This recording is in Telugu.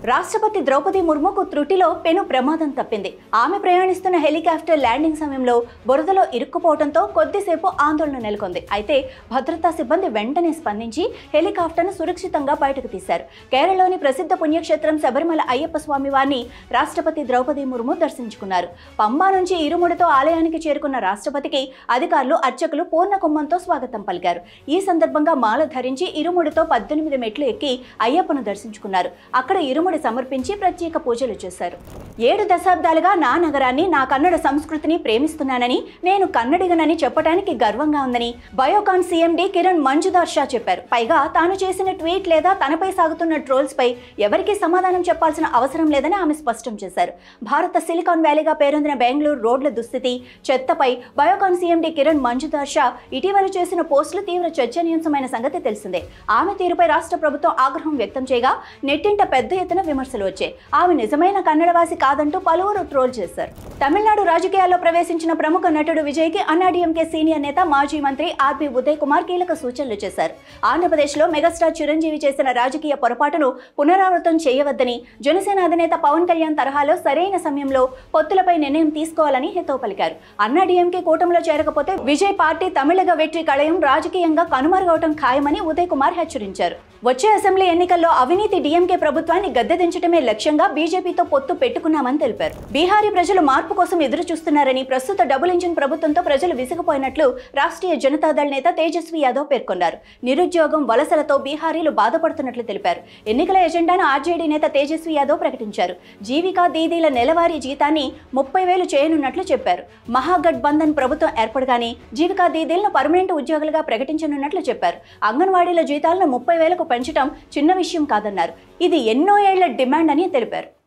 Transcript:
రాష్ట్రపతి ద్రౌపది ముర్ముకు త్రుటిలో పెను ప్రమాదం తప్పింది. ఆమె ప్రయాణిస్తున్న హెలికాప్టర్ ల్యాండింగ్ సమయంలో బురదలో ఇరుక్కుపోవడంతో కొద్దిసేపు ఆందోళన నెలకొంది. అయితే భద్రతా సిబ్బంది వెంటనే స్పందించి హెలికాప్టర్ను సురక్షితంగా బయటకు తీశారు. కేరళలోని ప్రసిద్ధ పుణ్యక్షేత్రం శబరిమల అయ్యప్ప స్వామి వారిని రాష్ట్రపతి ద్రౌపది ముర్ము దర్శించుకున్నారు. పంబా నుంచి ఇరుముడితో ఆలయానికి చేరుకున్న రాష్ట్రపతికి అధికారులు, అర్చకులు పూర్ణ కుంభంతో స్వాగతం పలికారు. ఈ సందర్భంగా మాల ధరించి ఇరుముడితో 18 మెట్లు ఎక్కి అయ్యప్పను దర్శించుకున్నారు. అక్కడ ఇరుముడి సమర్పించి ప్రత్యేక పూజలు చేశారు. 7 దశాబ్దాలుగా నా నగరాన్ని, నా కన్నడ సంస్కృతిని ప్రేమిస్తున్నానని, నేను కన్నడిగనని చెప్పడానికి గర్వంగా ఉందని బయోకాన్ సీఎండీ కిరణ్ మంజుదార్ షా చెప్పారు. పైగా తాను చేసిన ట్వీట్ లేదా తనపై సాగుతున్న ట్రోల్స్ పై ఎవరికీ సమాధానం చెప్పాల్సిన అవసరం లేదని ఆమె స్పష్టం చేశారు. భారత సిలికాన్ వ్యాలీగా పేరొందిన బెంగళూరు రోడ్ల దుస్థితి, చెత్తపై బయోకాన్ సీఎండీ కిరణ్ మంజుదార్ షా ఇటీవల చేసిన పోస్టులు తీవ్ర చర్చనీయాంశమైన సంగతి తెలిసిందే. ఆమె తీరుపై రాష్ట్ర ప్రభుత్వం ఆగ్రహం వ్యక్తం చేయగా నెట్టింట పెద్ద ఎత్తున విమర్శలు వచ్చాయి. ఆమె నిజమైన కన్నడవాసి కాదంటూ పలువురు ట్రోల్ చేశారు. తమిళనాడు రాజకీయాల్లో ప్రవేశించిన ప్రముఖ నటుడు విజయ్కి అన్నాడీఎంకే సీనియర్ నేత, మాజీ మంత్రి ఆర్పి ఉదయ్ కుమార్ కీలక సూచనలు చేశారు. ఆంధ్రప్రదేశ్లో మెగాస్టార్ చిరంజీవి చేసిన రాజకీయ పొరపాటును పునరావృతం చేయవద్దని, జనసేన అధినేత పవన్ కళ్యాణ్ తరహాలో సరైన సమయంలో పొత్తులపై నిర్ణయం తీసుకోవాలని హితవు పలికారు. అన్నాడీఎంకే కూటమిలో చేరకపోతే విజయ్ పార్టీ తమిళగ వెట్రి కళయం రాజకీయంగా కనుమరుగవటం ఖాయమని ఉదయ్ కుమార్ హెచ్చరించారు. వచ్చే అసెంబ్లీ ఎన్నికల్లో అవినీతి డీఎంకే ప్రభుత్వాన్ని గద్దెదించడమే లక్ష్యంగా బీజేపీతో పొత్తు పెట్టుకున్నామని తెలిపారు. బీహారీ ప్రజలు మార్పు కోసం ఎదురు చూస్తున్నారని, ప్రస్తుత డబుల్ ఇంజిన్ ప్రభుత్వంతో ప్రజలు విసిగిపోయినట్లు రాష్ట్రీయ జనతాదళ్ నేత తేజస్వి యాదవ్ పేర్కొన్నారు. నిరుద్యోగం, వలసలతో బీహారీలు బాధపడుతున్నట్లు తెలిపారు. ఎన్నికల ఎజెండాను ఆర్జేడీ నేత తేజస్వి యాదవ్ ప్రకటించారు. జీవికా దీదీల నెలవారీ జీతాన్ని 30,000 చేయనున్నట్లు చెప్పారు. మహాగఠబంధన్ ప్రభుత్వం ఏర్పడగానే జీవికా దీదీలను పర్మనెంట్ ఉద్యోగులుగా ప్రకటించనున్నట్లు చెప్పారు. అంగన్వాడీల జీతాలను 30,000కు పెంచడం చిన్న విషయం కాదన్నారు. ఇది ఎన్నో ఏళ్ల డిమాండ్ అని తెలిపారు.